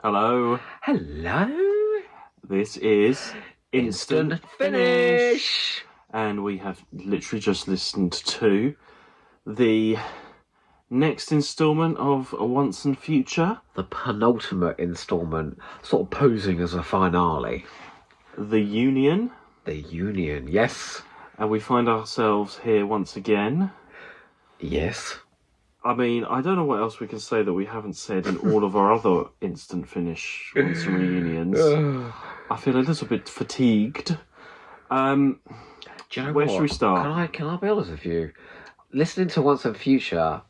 Hello. Hello. This is Instant Finish. And we have literally just listened to the next instalment of Once and Future. The penultimate instalment, sort of posing as a finale. The Union. The Union, yes. And we find ourselves here once again. Yes. I mean, I don't know what else we can say that we haven't said in all of our other Instant Finish Once and Reunions. I feel a little bit fatigued. Do you know Where what? should we start? Can I be honest with you? Listening to Once and Future,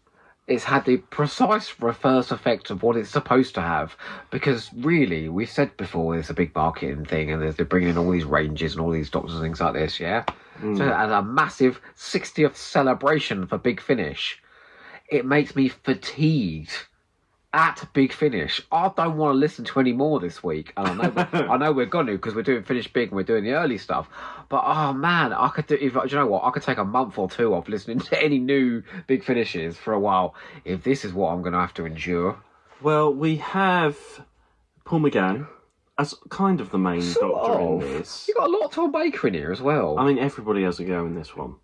it's had the precise reverse effect of what it's supposed to have. Because really, we've said before, it's a big marketing thing, and they're bringing in all these ranges and all these doctors and things like this, yeah? So, and a massive 60th celebration for Big Finish. It makes me fatigued at Big Finish. I don't want to listen to any more this week. And I know we're going to, because we're doing Finish Big and we're doing the early stuff. But oh man, I could do. Do you know what? I could take a month or two off listening to any new Big Finishes for a while. If this is what I'm going to have to endure. Well, we have Paul McGann as kind of the main doctor in this. You got a lot of Tom Baker in here as well. I mean, everybody has a go in this one.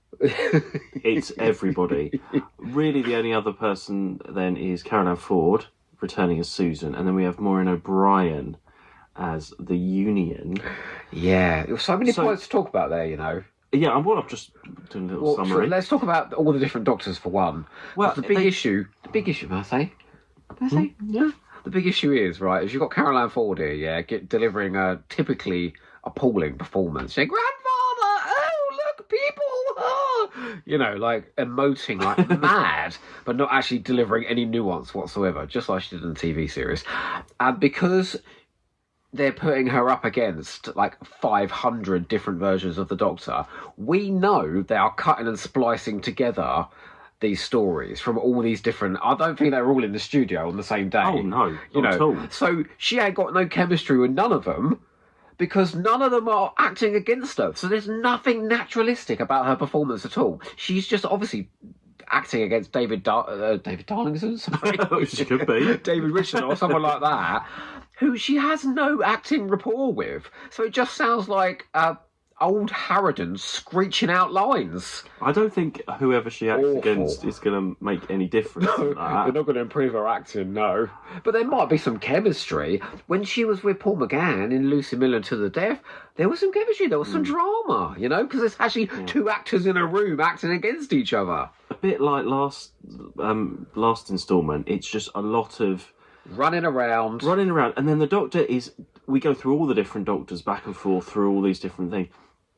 It's everybody. Really, the only other person then is Caroline Ford, returning as Susan, and then we have Maureen O'Brien as the Union. Yeah, there were so many points to talk about there, you know. Yeah, and I'm just doing a little summary. So let's talk about all the different doctors for one. Well, the big issue, may I say? Yeah. The big issue is, right, is you've got Caroline Ford here, yeah, delivering a typically appalling performance. Saying, Grandfather, oh, look, people, oh. You know, like, emoting like mad, but not actually delivering any nuance whatsoever, just like she did in the TV series. And because they're putting her up against, like, 500 different versions of the Doctor, we know they are cutting and splicing together these stories from all these different. I don't think they were all in the studio on the same day. Oh no, not at all. So she ain't got no chemistry with none of them because none of them are acting against her. So there's nothing naturalistic about her performance at all. She's just obviously acting against David Darlington, sorry. She could be David Richardson or someone like that, who she has no acting rapport with. So it just sounds like old Harridan screeching out lines. I don't think whoever she acts against is going to make any difference. No, they're not going to improve her acting, no. But there might be some chemistry. When she was with Paul McGann in Lucy Millen to the Death, there was some chemistry, there was some drama, you know, because there's actually two actors in a room acting against each other. A bit like last instalment, it's just a lot of running around, and then the Doctor is. We go through all the different Doctors back and forth through all these different things.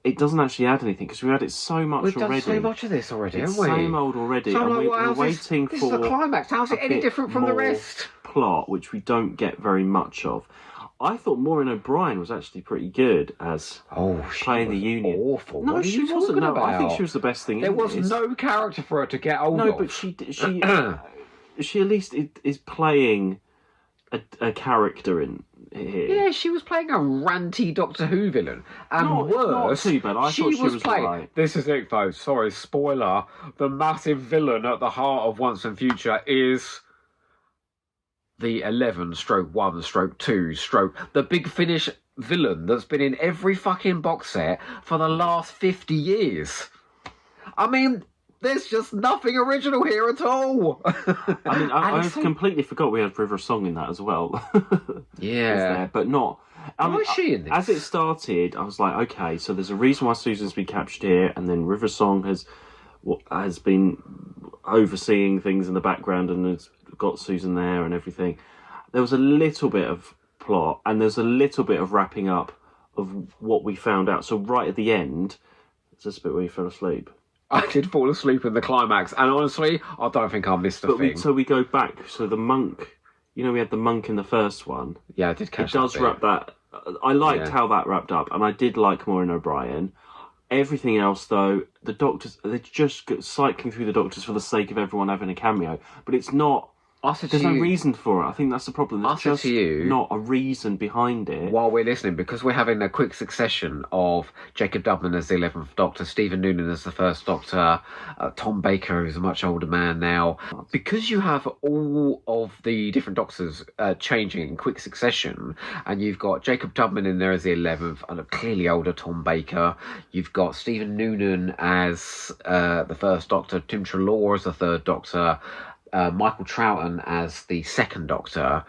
It doesn't actually add anything because we've had it so much already. We've done so much of this already, it's haven't we? Same old already, so and we're waiting for. This is the climax. How's it any different from the rest? Plot, which we don't get very much of. I thought Maureen O'Brien was actually pretty good as playing the Union. Awful. No, what she wasn't. No, I think she was the best thing. There was no character for her to get hold of. No, but she at least is playing a character in here. Yeah, she was playing a ranty Doctor Who villain. And not worse, too bad. I thought she was playing. right. This is it, folks. Sorry, spoiler. The massive villain at the heart of Once and Future is the 11/1/2/ the Big Finish villain that's been in every fucking box set for the last 50 years. I mean, there's just nothing original here at all. I mean, I completely forgot we had River Song in that as well. Yeah. But not. Why is she in this? As it started, I was like, okay, so there's a reason why Susan's been captured here, and then River Song has been overseeing things in the background and has got Susan there and everything. There was a little bit of plot, and there's a little bit of wrapping up of what we found out. So right at the end, it's this bit where you fell asleep. I did fall asleep in the climax, and honestly, I don't think I missed a thing. So we go back. So the monk, you know, we had the monk in the first one. Yeah, I did catch it. It does wrap that. I liked how that wrapped up, and I did like Maureen O'Brien. Everything else, though, the Doctors, they're just cycling through the Doctors for the sake of everyone having a cameo. But it's not I said There's to no you, reason for it. I think that's the problem. There's I said just to you, not a reason behind it. while we're listening, because we're having a quick succession of Jacob Dubman as the 11th Doctor, Stephen Noonan as the First Doctor, Tom Baker, who's a much older man now. Because you have all of the different Doctors changing in quick succession, and you've got Jacob Dubman in there as the 11th, and a clearly older Tom Baker. You've got Stephen Noonan as the First Doctor, Tim Treloar as the Third Doctor, Michael Troughton as the Second Doctor.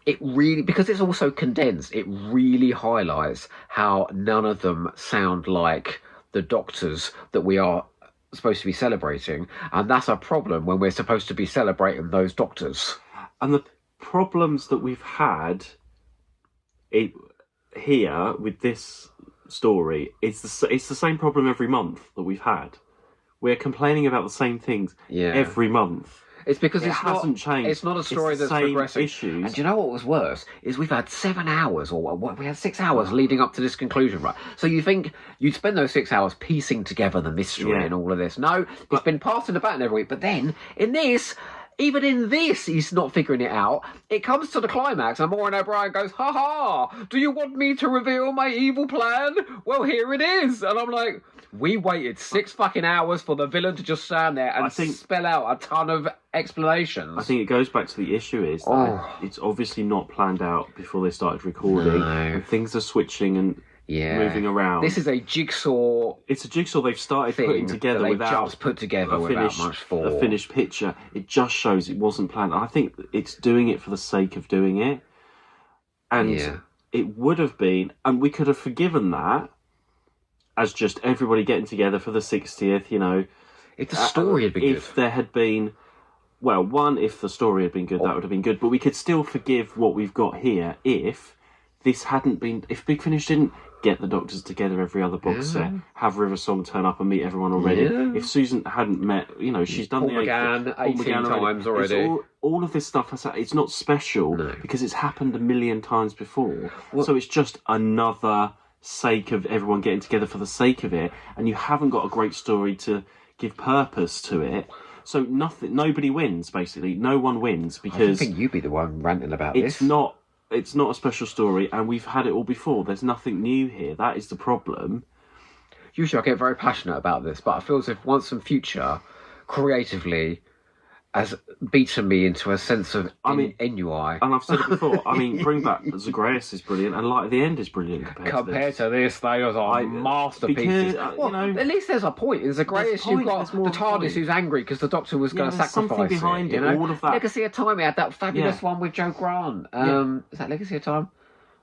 It really, because it's also condensed, it really highlights how none of them sound like the Doctors that we are supposed to be celebrating, and that's a problem when we're supposed to be celebrating those Doctors. And the problems that we've had here with this story, it's the same problem every month that we've had. We're complaining about the same things every month. It's because it hasn't changed. It's not a story it's the that's same progressing. Issues. And do you know what was worse? Is we've had 7 hours, or what? We had 6 hours leading up to this conclusion, right? So you think you'd spend those 6 hours piecing together the mystery and all of this? No, it's been passing the baton every week. But then in this. Even in this, he's not figuring it out. It comes to the climax, and Maureen O'Brien goes, "Ha ha! Do you want me to reveal my evil plan? Well, here it is." And I'm like, we waited 6 fucking hours for the villain to just stand there and spell out a ton of explanations. I think it goes back to the issue is that it's obviously not planned out before they started recording. No. And things are switching and moving around. This is a jigsaw. It's a jigsaw they've started putting together without just put together without much thought. A finished picture. It just shows it wasn't planned. I think it's doing it for the sake of doing it. And it would have been, and we could have forgiven that as just everybody getting together for the 60th, you know. If the story had been good. If there had been, well, one, if the story had been good, that would have been good. But we could still forgive what we've got here if this hadn't been, if Big Finish didn't get the Doctors together every other box set, have River Song turn up and meet everyone already. If Susan hadn't met, you know, she's done Paul McGann 18 times already. All of this stuff, it's not special because it's happened a million times before. So it's just another sake of everyone getting together for the sake of it, and you haven't got a great story to give purpose to it. So nobody wins, basically. No one wins because... I think you'd be the one ranting about this. It's not a special story, and we've had it all before. There's nothing new here. That is the problem. Usually I get very passionate about this, but I feel as if Once and Future, creatively, has beaten me into a sense of ennui. And I've said it before, Bring Back Zagreus is brilliant, and Light at the End is brilliant compared to this. They are masterpieces. At least there's a point. In Zagreus, you've got the TARDIS who's angry because the Doctor was going to sacrifice something behind it. All of that. Legacy of Time, we had that fabulous one with Joe Grant. Is that Legacy of Time?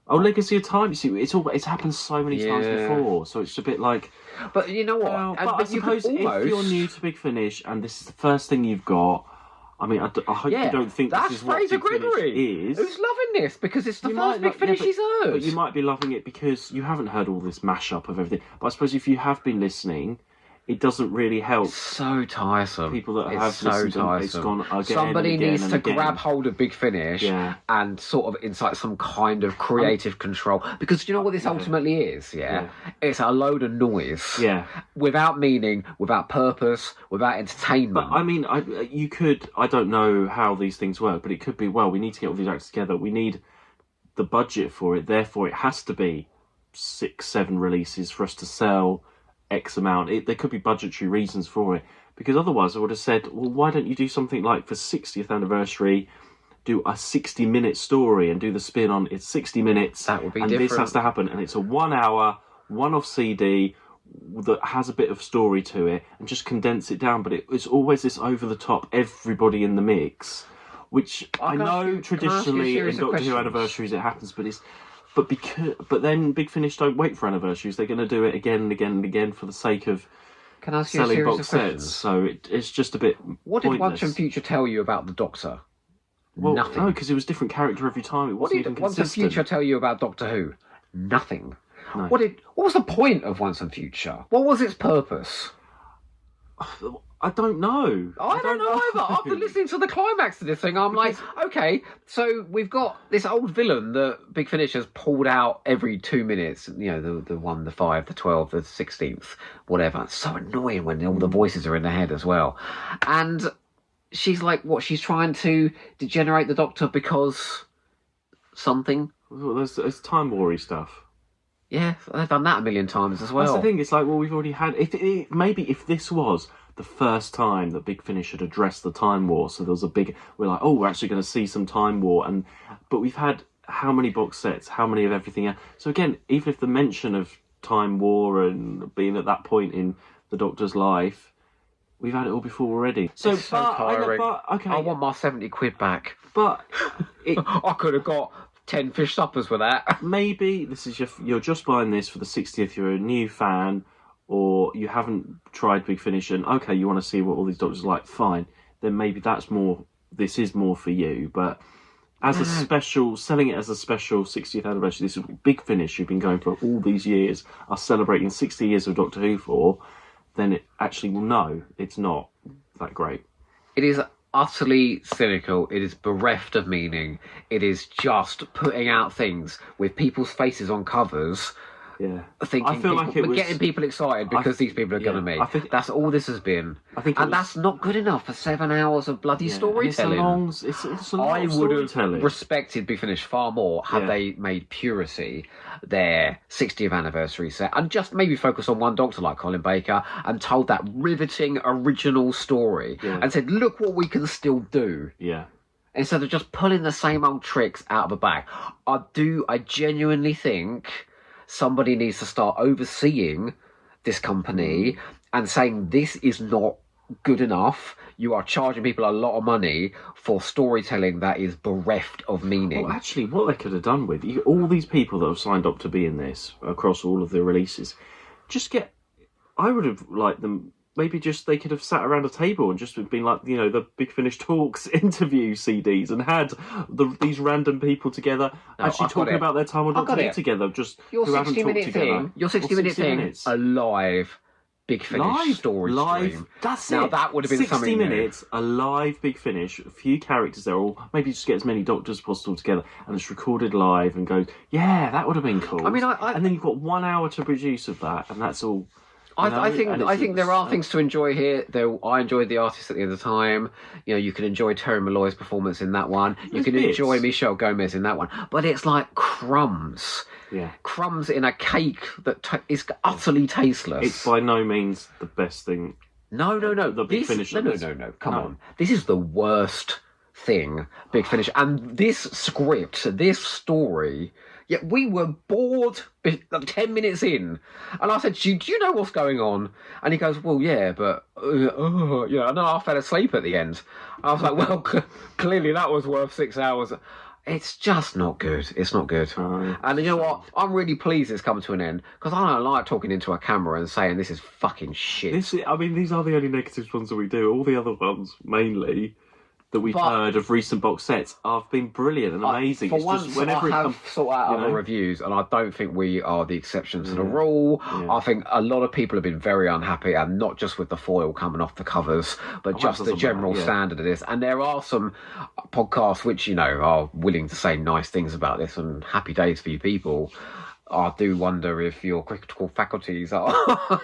Oh, Legacy of Time. You see, it's happened so many times before, so it's a bit like. But you know what? But I suppose if you're new to Big Finish and this is the first thing you've got. I hope you don't think this is what Big Finish is. Who's loving this because it's the first Big Finish he's heard. But you might be loving it because you haven't heard all this mashup of everything. But I suppose if you have been listening, it doesn't really help. It's so tiresome. People that have listened, it's gone again. Somebody needs to grab hold of Big Finish and sort of incite some kind of creative control. Because you know what this ultimately is, It's a load of noise. Without meaning, without purpose, without entertainment. But you could, I don't know how these things work, but it could be, well, we need to get all these actors together. We need the budget for it. Therefore, it has to be 6-7 releases for us to sell X amount. There could be budgetary reasons for it, because otherwise I would have said, well, why don't you do something like for 60th anniversary, do a 60-minute story and do the spin on it's 60 minutes. That would be and different. This has to happen, and it's a 1 hour, one-off CD that has a bit of story to it, and just condense it down. But it's always this over-the-top, everybody in the mix, which I know traditionally in Doctor Who anniversaries it happens, but then Big Finish don't wait for anniversaries. They're going to do it again and again and again for the sake of selling box sets. So it's just a bit What pointless. did Once and Future tell you about the Doctor? Well, nothing. No, because it was a different character every time. It wasn't even consistent. Once and Future tell you about Doctor Who? Nothing. No. What was the point of Once and Future? What was its purpose? I don't know. I don't know either. After listening to the climax of this thing, I'm like, okay, so we've got this old villain that Big Finish has pulled out every 2 minutes. You know, the 1, the 5, the 12, the 16th, whatever. It's so annoying when all the voices are in the head as well. And she's like, what? She's trying to degenerate the Doctor because something. Well, there's Time War-y stuff. Yeah, they've done that a million times as well. That's the thing. It's like, well, we've already had. Maybe if this was the first time that Big Finish had addressed the Time War, so there was a big. We're like, oh, we're actually going to see some Time War, but we've had how many box sets, how many of everything else. So again, even if the mention of Time War and being at that point in the Doctor's life, we've had it all before already. So, It's so tiring. Okay, I want my 70 quid back. but it, I could have got 10 fish suppers with that. maybe this is you're just buying this for the 60th. You're a new fan, or you haven't tried Big Finish, and okay, you want to see what all these Doctors are like. Fine, then maybe that's more. This is more for you, but. As a special, selling it as a special 60th anniversary, this is Big Finish you've been going for all these years, are celebrating 60 years of Doctor Who for, then it actually will know it's not that great. It is utterly cynical. It is bereft of meaning. It is just putting out things with people's faces on covers. Yeah, Thinking I feel like it was getting people excited because these people are going to meet. I think that's all this has been. That's not good enough for 7 hours of bloody storytelling. It's a long I would storytelling. have respected Big Finish far more had they made Puracy their 60th anniversary set and just maybe focus on one Doctor like Colin Baker and told that riveting original story and said, look what we can still do. Yeah. Instead of just pulling the same old tricks out of the bag. I genuinely think somebody needs to start overseeing this company and saying this is not good enough. You are charging people a lot of money for storytelling that is bereft of meaning. Well, actually, what they could have done with all these people that have signed up to be in this across all of the releases, I would have liked them. Maybe just they could have sat around a table and just been like, the Big Finish Talks interview CDs and had these random people together actually talking about their time on Doctor Who together. Just your who haven't talked 60-minute together. thing, your 60-minute thing, a live Big Finish story stream. That's now, it. that would have been 60 something minutes, a live Big Finish, a few characters there, or maybe just get as many Doctors as possible together, and it's recorded live and goes, yeah, that would have been cool. I mean, and then you've got 1 hour to produce of that, and that's all. I think there are things to enjoy here. Though I enjoyed the artist at the other time. You can enjoy Terry Malloy's performance in that one. You can enjoy Michelle Gomez in that one. But it's like crumbs. Yeah. Crumbs in a cake that is utterly tasteless. It's by no means the best thing. No. The Big Finish. No. Come on. This is the worst thing, Big Finish. And this script, this story. Yet we were bored 10 minutes in. And I said, do you know what's going on? And he goes, well, yeah, but, and then I fell asleep at the end. I was like, well, clearly that was worth 6 hours. It's just not good. It's not good. And you know what? I'm really pleased it's come to an end because I don't like talking into a camera and saying this is fucking shit. These are the only negative ones that we do. All the other ones, mainly, that we've heard of recent box sets have been brilliant and amazing. For once, I have sought out other reviews, and I don't think we are the exception to the rule. Yeah. I think a lot of people have been very unhappy, and not just with the foil coming off the covers, but just the general standard of this. And there are some podcasts which, are willing to say nice things about this, and happy days for you people. I do wonder if your critical faculties are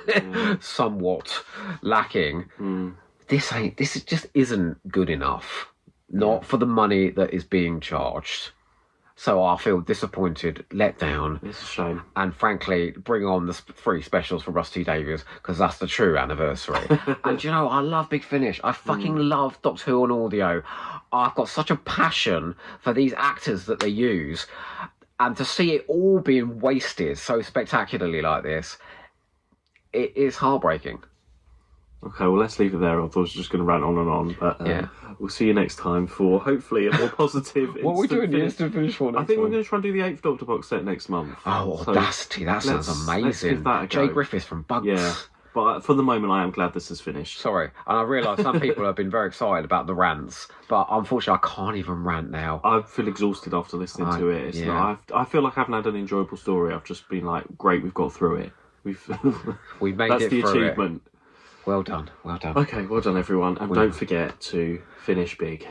somewhat lacking. This just isn't good enough. Not for the money that is being charged. So I feel disappointed, let down. It's a shame. And frankly, bring on the free specials for Rusty Davies, because that's the true anniversary. And I love Big Finish. I fucking love Doctor Who on audio. I've got such a passion for these actors that they use. And to see it all being wasted so spectacularly like this, it is heartbreaking. Okay, well, let's leave it there. I thought I was just going to rant on and on, but we'll see you next time for hopefully a more positive. What are we doing the instant finish for next I think we're going to try and do the 8th Doctor box set next month. Oh, Audacity! That sounds amazing. Let's give that a go. Jay Griffiths from Bugs. Yeah, but for the moment, I am glad this is finished. Sorry, and I realise some people have been very excited about the rants, but unfortunately, I can't even rant now. I feel exhausted after listening to it. I feel like I haven't had an enjoyable story. I've just been like, great, we've got through it. We made that's it the through achievement. It. Well done. Okay, well done, everyone. And don't forget to finish big.